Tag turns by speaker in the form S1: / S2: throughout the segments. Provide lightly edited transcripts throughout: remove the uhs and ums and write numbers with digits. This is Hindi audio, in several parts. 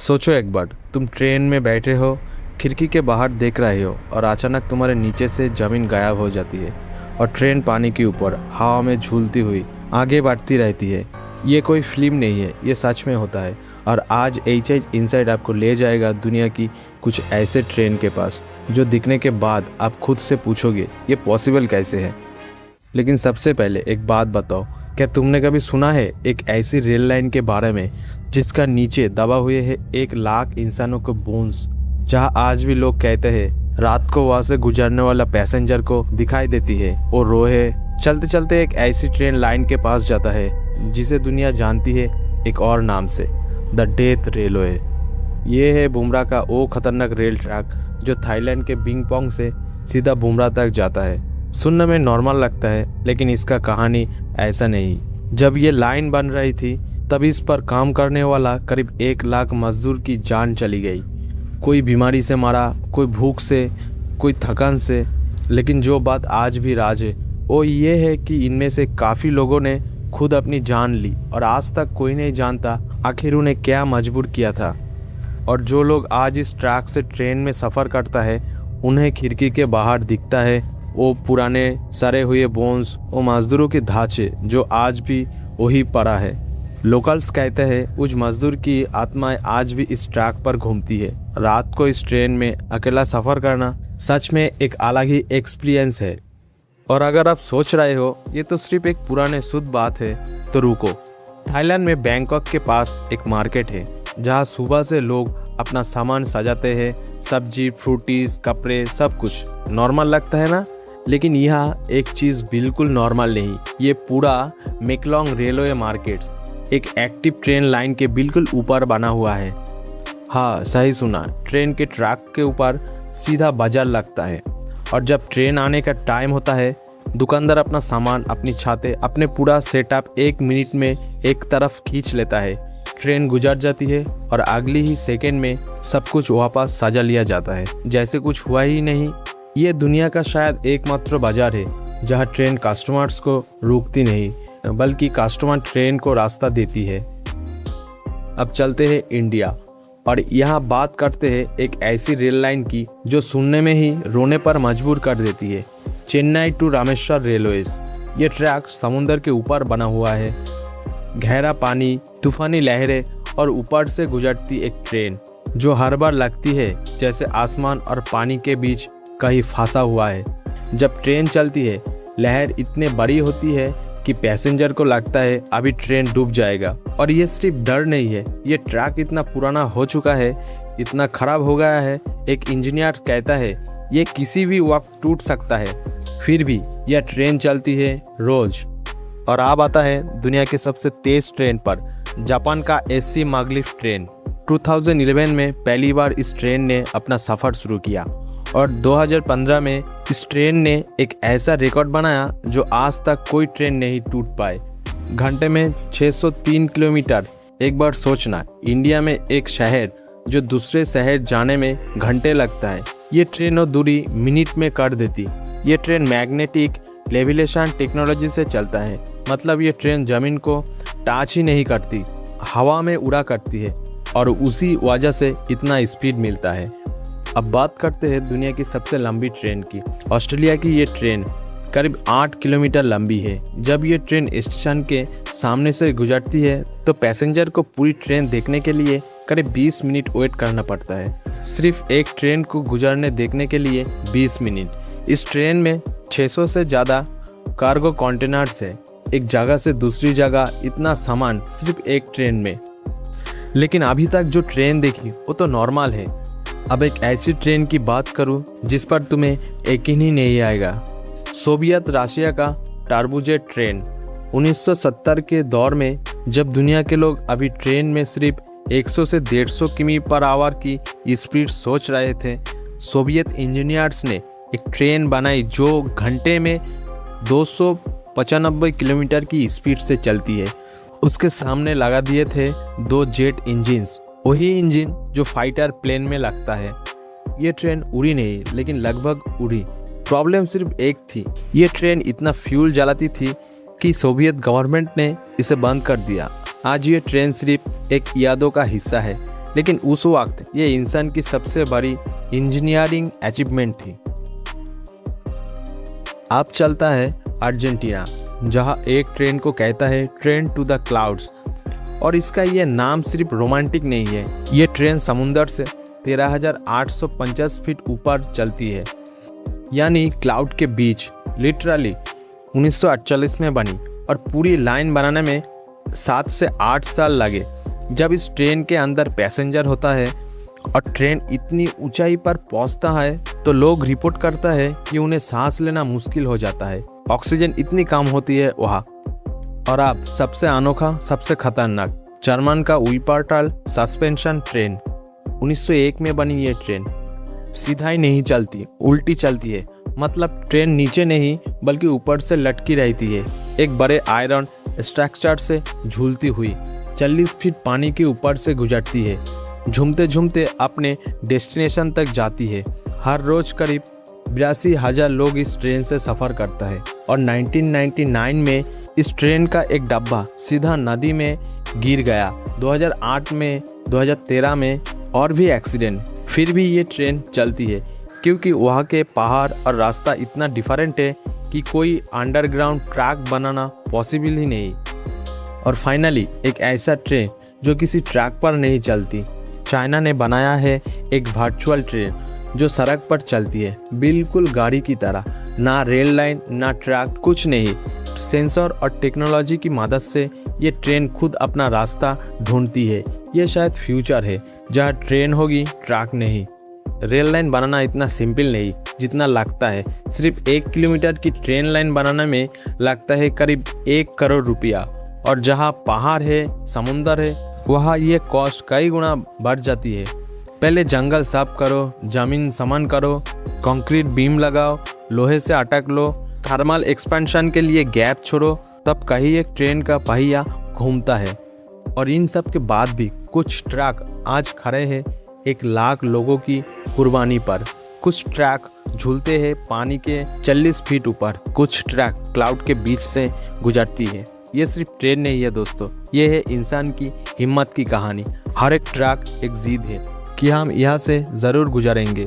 S1: सोचो एक बार तुम ट्रेन में बैठे हो, खिड़की के बाहर देख रहे हो और अचानक तुम्हारे नीचे से ज़मीन गायब हो जाती है और ट्रेन पानी के ऊपर हवा में झूलती हुई आगे बढ़ती रहती है। ये कोई फिल्म नहीं है, ये सच में होता है। और आज एच इनसाइड आपको ले जाएगा दुनिया की कुछ ऐसे ट्रेन के पास जो दिखने के बाद आप खुद से पूछोगे ये पॉसिबल कैसे है। लेकिन सबसे पहले एक बात बताओ, क्या तुमने कभी सुना है एक ऐसी रेल लाइन के बारे में जिसका नीचे दबा हुए है 1 लाख इंसानों के बोन्स, जहां आज भी लोग कहते हैं रात को वहां से गुजरने वाला पैसेंजर को दिखाई देती है और रोए। चलते चलते एक ऐसी ट्रेन लाइन के पास जाता है जिसे दुनिया जानती है एक और नाम से, द डेथ रेलवे। ये है बुमरा का वो खतरनाक रेल ट्रैक जो थाईलैंड के बिंगपोंग से सीधा बुमरा तक जाता है। सुनने में नॉर्मल लगता है लेकिन इसका कहानी ऐसा नहीं। जब ये लाइन बन रही थी तब इस पर काम करने वाला करीब 1 लाख मजदूर की जान चली गई। कोई बीमारी से मरा, कोई भूख से, कोई थकान से। लेकिन जो बात आज भी राज है वो ये है कि इनमें से काफ़ी लोगों ने खुद अपनी जान ली और आज तक कोई नहीं जानता आखिर उन्हें क्या मजबूर किया था। और जो लोग आज इस ट्रैक से ट्रेन में सफ़र करता है उन्हें खिड़की के बाहर दिखता है वो पुराने सड़े हुए बोन्स, वो मजदूरों के ढांचे जो आज भी वही पड़ा है। लोकल्स कहते हैं उस मजदूर की आत्माएं आज भी इस ट्रैक पर घूमती है। रात को इस ट्रेन में अकेला सफ़र करना सच में एक अलग ही एक्सपीरियंस है। और अगर आप सोच रहे हो ये तो सिर्फ एक पुराने शुद्ध बात है तो रुको। थाईलैंड में बैंकॉक के पास एक मार्केट है जहाँ सुबह से लोग अपना सामान सजाते हैं। सब्जी, फ्रूटीज, कपड़े, सब कुछ नॉर्मल लगता है ना। लेकिन यहाँ एक चीज़ बिल्कुल नॉर्मल नहीं। ये पूरा मेकलोंग रेलवे मार्केट्स एक एक्टिव ट्रेन लाइन के बिल्कुल ऊपर बना हुआ है। हाँ, सही सुना, ट्रेन के ट्रैक के ऊपर सीधा बाजार लगता है। और जब ट्रेन आने का टाइम होता है दुकानदार अपना सामान, अपनी छाते, अपने पूरा सेटअप 1 मिनट में एक तरफ खींच लेता है। ट्रेन गुजर जाती है और अगली ही सेकेंड में सब कुछ वापस सजा लिया जाता है जैसे कुछ हुआ ही नहीं। ये दुनिया का शायद एकमात्र बाजार है जहाँ ट्रेन कस्टमर्स को रोकती नहीं बल्कि कस्टमर ट्रेन को रास्ता देती है। अब चलते हैं इंडिया और यहाँ बात करते हैं एक ऐसी रेल लाइन की जो सुनने में ही रोने पर मजबूर कर देती है। Chennai to Rameshwar railways. ये ट्रैक समुद्र के ऊपर बना हुआ है। गहरा पानी, तूफानी लहरें और ऊपर से गुजरती एक ट्रेन जो हर बार लगती है जैसे आसमान और पानी के बीच कहीं फंसा हुआ है। जब ट्रेन चलती है लहर इतने बड़ी होती है कि पैसेंजर को लगता है अभी ट्रेन डूब जाएगा। और ये सिर्फ डर नहीं है, ये ट्रैक इतना पुराना हो चुका है, इतना खराब हो गया है, एक इंजीनियर कहता है ये किसी भी वक्त टूट सकता है। फिर भी यह ट्रेन चलती है रोज। और अब आता है दुनिया के सबसे तेज ट्रेन पर, जापान का एससी मैग्लिफ ट्रेन। 2011 में पहली बार इस ट्रेन ने अपना सफ़र शुरू किया और 2015 में इस ट्रेन ने एक ऐसा रिकॉर्ड बनाया जो आज तक कोई ट्रेन नहीं टूट पाए। घंटे में 603 किलोमीटर। एक बार सोचना, इंडिया में एक शहर जो दूसरे शहर जाने में घंटे लगता है, ये ट्रेन और दूरी मिनट में कर देती। ये ट्रेन मैग्नेटिक लेविलेशन टेक्नोलॉजी से चलता है, मतलब ये ट्रेन ज़मीन को टच ही नहीं करती, हवा में उड़ा करती है और उसी वजह से इतना स्पीड मिलता है। अब बात करते हैं दुनिया की सबसे लंबी ट्रेन की। ऑस्ट्रेलिया की ये ट्रेन करीब 8 किलोमीटर लंबी है। जब ये ट्रेन स्टेशन के सामने से गुजरती है तो पैसेंजर को पूरी ट्रेन देखने के लिए करीब 20 मिनट वेट करना पड़ता है। सिर्फ एक ट्रेन को गुजरने देखने के लिए 20 मिनट। इस ट्रेन में 600 से ज़्यादा कार्गो कंटेनर्स है। एक जगह से दूसरी जगह इतना सामान सिर्फ एक ट्रेन में। लेकिन अभी तक जो ट्रेन देखी वो तो नॉर्मल है। अब एक ऐसी ट्रेन की बात करूं जिस पर तुम्हें यकीन ही नहीं आएगा। सोवियत रशिया का टर्बोजेट ट्रेन। 1970 के दौर में जब दुनिया के लोग अभी ट्रेन में सिर्फ 100 से 150 किमी पर आवर की स्पीड सोच रहे थे, सोवियत इंजीनियर्स ने एक ट्रेन बनाई जो घंटे में 295 किलोमीटर की स्पीड से चलती है। उसके सामने लगा दिए थे 2 जेट इंजिन्स, वही इंजन जो फाइटर प्लेन में लगता है। ये ट्रेन उड़ी नहीं लेकिन लगभग उड़ी। प्रॉब्लम सिर्फ एक थी, ये ट्रेन इतना फ्यूल जलाती थी कि सोवियत गवर्नमेंट ने इसे बंद कर दिया। आज ये ट्रेन सिर्फ एक यादों का हिस्सा है लेकिन उस वक्त ये इंसान की सबसे बड़ी इंजीनियरिंग अचीवमेंट थी। अब चलता है अर्जेंटीना, जहां एक ट्रेन को कहता है ट्रेन टू द क्लाउड्स। और इसका ये नाम सिर्फ रोमांटिक नहीं है, ये ट्रेन समुंदर से 13,850 फीट ऊपर चलती है, यानी क्लाउड के बीच। लिटरली 1948 में बनी और पूरी लाइन बनाने में 7 से 8 साल लगे। जब इस ट्रेन के अंदर पैसेंजर होता है और ट्रेन इतनी ऊंचाई पर पहुंचता है तो लोग रिपोर्ट करता है कि उन्हें सांस लेना मुश्किल हो जाता है, ऑक्सीजन इतनी कम होती है वहाँ। और अब सबसे अनोखा, सबसे खतरनाक, जर्मन का वीपर्टल सस्पेंशन ट्रेन। 1901 में बनी ये ट्रेन सीधा ही नहीं चलती, उल्टी चलती है। मतलब ट्रेन नीचे नहीं बल्कि ऊपर से लटकी रहती है, एक बड़े आयरन स्ट्रक्चर से झूलती हुई 40 फीट पानी के ऊपर से गुजरती है। झूमते झूमते अपने डेस्टिनेशन तक जाती है। हर रोज करीब 82,000 लोग इस ट्रेन से सफ़र करता है। और 1999 में इस ट्रेन का एक डब्बा सीधा नदी में गिर गया। 2008 में, 2013 में और भी एक्सीडेंट। फिर भी ये ट्रेन चलती है क्योंकि वहाँ के पहाड़ और रास्ता इतना डिफरेंट है कि कोई अंडरग्राउंड ट्रैक बनाना पॉसिबल ही नहीं। और फाइनली एक ऐसा ट्रेन जो किसी ट्रैक पर नहीं चलती। चाइना ने बनाया है एक वर्चुअल ट्रेन जो सड़क पर चलती है, बिल्कुल गाड़ी की तरह। ना रेल लाइन, ना ट्रैक, कुछ नहीं। सेंसर और टेक्नोलॉजी की मदद से ये ट्रेन खुद अपना रास्ता ढूंढती है। ये शायद फ्यूचर है जहाँ ट्रेन होगी, ट्रैक नहीं। रेल लाइन बनाना इतना सिंपल नहीं जितना लगता है। सिर्फ 1 किलोमीटर की ट्रेन लाइन बनाने में लगता है करीब 1 करोड़ रुपया। और जहाँ पहाड़ है, समुंदर है, वहाँ ये कॉस्ट कई गुना बढ़ जाती है। पहले जंगल साफ करो, ज़मीन समान करो, कंक्रीट बीम लगाओ, लोहे से अटक लो, थर्मल एक्सपेंशन के लिए गैप छोड़ो, तब कहीं एक ट्रेन का पहिया घूमता है। और इन सब के बाद भी कुछ ट्रैक आज खड़े हैं 1 लाख लोगों की कुर्बानी पर। कुछ ट्रैक झूलते हैं पानी के 40 फीट ऊपर, कुछ ट्रैक क्लाउड के बीच से गुजरती है। ये सिर्फ ट्रेन नहीं है दोस्तों, ये है इंसान की हिम्मत की कहानी। हर एक ट्रैक एक जिद है कि हम यहाँ से ज़रूर गुजरेंगे।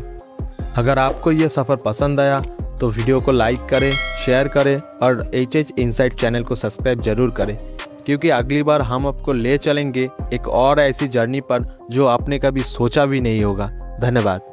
S1: अगर आपको ये सफ़र पसंद आया तो वीडियो को लाइक करें, शेयर करें और HH इनसाइट चैनल को सब्सक्राइब ज़रूर करें, क्योंकि अगली बार हम आपको ले चलेंगे एक और ऐसी जर्नी पर जो आपने कभी सोचा भी नहीं होगा। धन्यवाद।